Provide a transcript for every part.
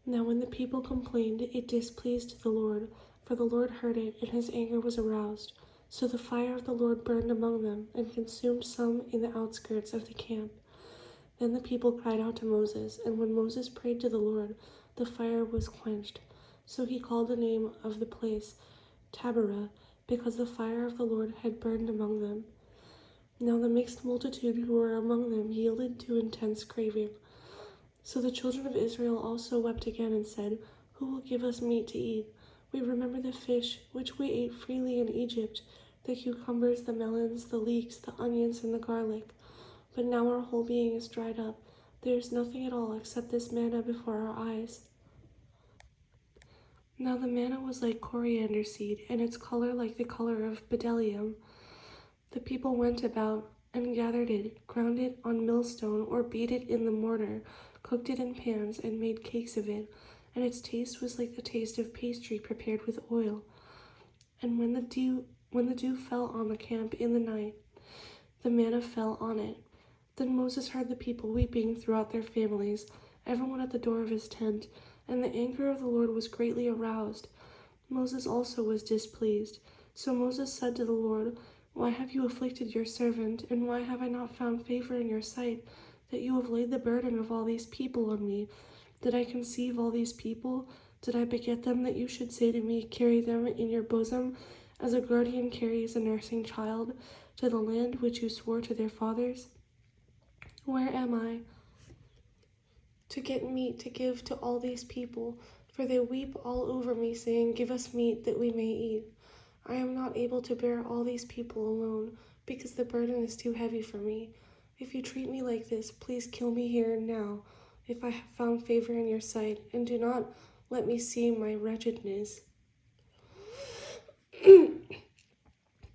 Now when the people complained, it displeased the Lord, for the Lord heard it, and his anger was aroused. So the fire of the Lord burned among them, and consumed some in the outskirts of the camp. Then the people cried out to Moses, and when Moses prayed to the Lord, the fire was quenched. So he called the name of the place Taberah, because the fire of the Lord had burned among them. Now the mixed multitude who were among them yielded to intense craving. So the children of Israel also wept again and said, "Who will give us meat to eat? We remember the fish which we ate freely in Egypt, the cucumbers, the melons, the leeks, the onions, and the garlic. But now our whole being is dried up. There is nothing at all except this manna before our eyes." Now the manna was like coriander seed, and its color like the color of bdellium. The people went about and gathered it, ground it on millstone, or beat it in the mortar, cooked it in pans, and made cakes of it. And its taste was like the taste of pastry prepared with oil. And when the dew fell on the camp in the night, the manna fell on it. Then Moses heard the people weeping throughout their families, everyone at the door of his tent, and the anger of the Lord was greatly aroused. Moses also was displeased. So Moses said to the Lord, "Why have you afflicted your servant, and why have I not found favor in your sight, that you have laid the burden of all these people on me? Did I conceive all these people? Did I beget them that you should say to me, 'Carry them in your bosom, as a guardian carries a nursing child, to the land which you swore to their fathers'? Where am I to get meat to give to all these people? For they weep all over me, saying, 'Give us meat that we may eat.' I am not able to bear all these people alone, because the burden is too heavy for me. If you treat me like this, please kill me here and now, if I have found favor in your sight, and do not let me see my wretchedness."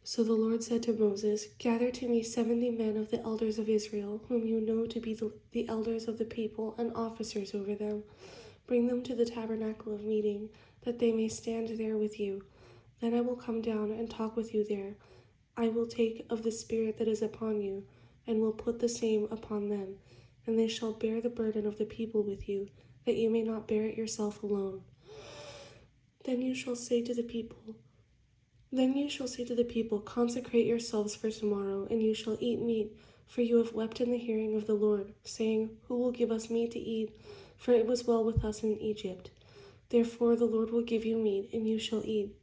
So the Lord said to Moses, "Gather to me 70 men of the elders of Israel, whom you know to be the elders of the people and officers over them. Bring them to the tabernacle of meeting, that they may stand there with you. Then I will come down and talk with you there. I will take of the Spirit that is upon you, and will put the same upon them, and they shall bear the burden of the people with you, that you may not bear it yourself alone. Then you shall say to the people, Consecrate yourselves for tomorrow, and you shall eat meat, for you have wept in the hearing of the Lord, saying, 'Who will give us meat to eat? For it was well with us in Egypt.' Therefore the Lord will give you meat, and you shall eat.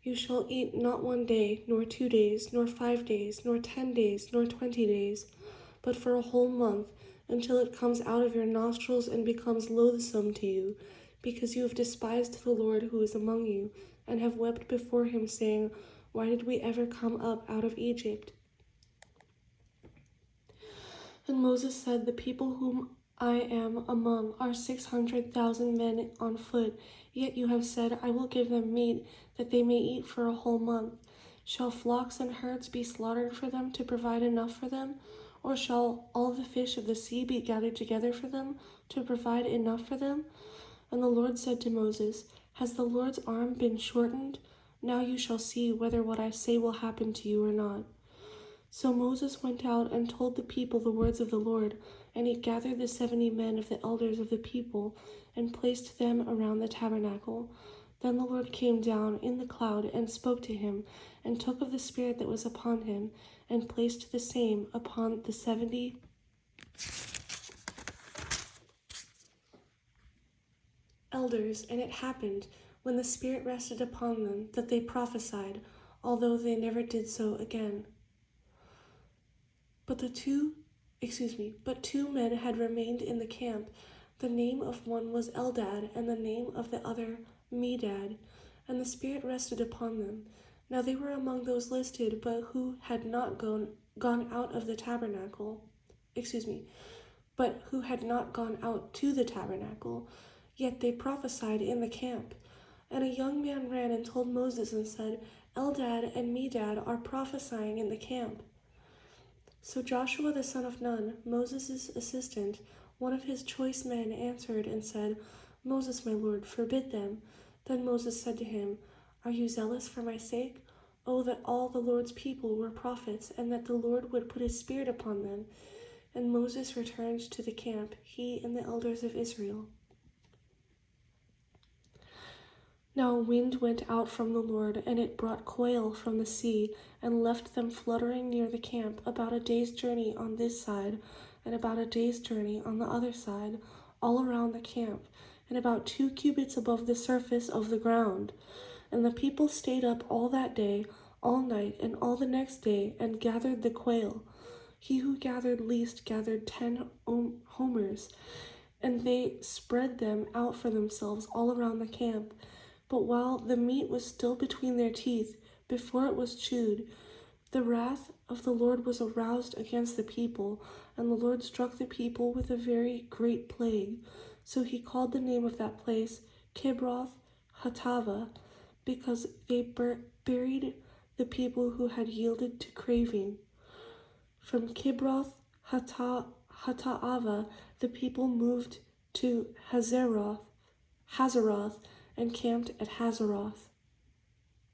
You shall eat not 1 day, nor 2 days, nor 5 days, nor 10 days, nor 20 days, but for a whole month, until it comes out of your nostrils and becomes loathsome to you, because you have despised the Lord who is among you, and have wept before him, saying, 'Why did we ever come up out of Egypt?'" And Moses said, "The people whom I am among are 600,000 men on foot, yet you have said, 'I will give them meat, that they may eat for a whole month.' Shall flocks and herds be slaughtered for them to provide enough for them? Or shall all the fish of the sea be gathered together for them to provide enough for them?" And the Lord said to Moses, "Has the Lord's arm been shortened? Now you shall see whether what I say will happen to you or not." So Moses went out and told the people the words of the Lord, and he gathered the 70 men of the elders of the people, and placed them around the tabernacle. Then the Lord came down in the cloud and spoke to him, and took of the Spirit that was upon him, and placed the same upon the 70 elders. And it happened, when the Spirit rested upon them, that they prophesied, although they never did so again. But two men had remained in the camp. The name of one was Eldad, and the name of the other Medad, and the Spirit rested upon them. Now they were among those listed, but who had not gone out of the tabernacle. But who had not gone out to the tabernacle. Yet they prophesied in the camp. And a young man ran and told Moses and said, "Eldad and Medad are prophesying in the camp." So Joshua the son of Nun, Moses' assistant, one of his choice men, answered and said, "Moses, my lord, forbid them." Then Moses said to him, "Are you zealous for my sake? Oh, that all the Lord's people were prophets, and that the Lord would put his Spirit upon them." And Moses returned to the camp, he and the elders of Israel. Now a wind went out from the Lord, and it brought quail from the sea, and left them fluttering near the camp, about a day's journey on this side, and about a day's journey on the other side, all around the camp, and about 2 cubits above the surface of the ground. And the people stayed up all that day, all night, and all the next day, and gathered the quail. He who gathered least gathered 10 homers, and they spread them out for themselves all around the camp. But while the meat was still between their teeth, before it was chewed, the wrath of the Lord was aroused against the people, and the Lord struck the people with a very great plague. So he called the name of that place Kibroth Hattava, because they buried the people who had yielded to craving. From Kibroth Hattava, the people moved to Hazeroth, and camped at Hazeroth.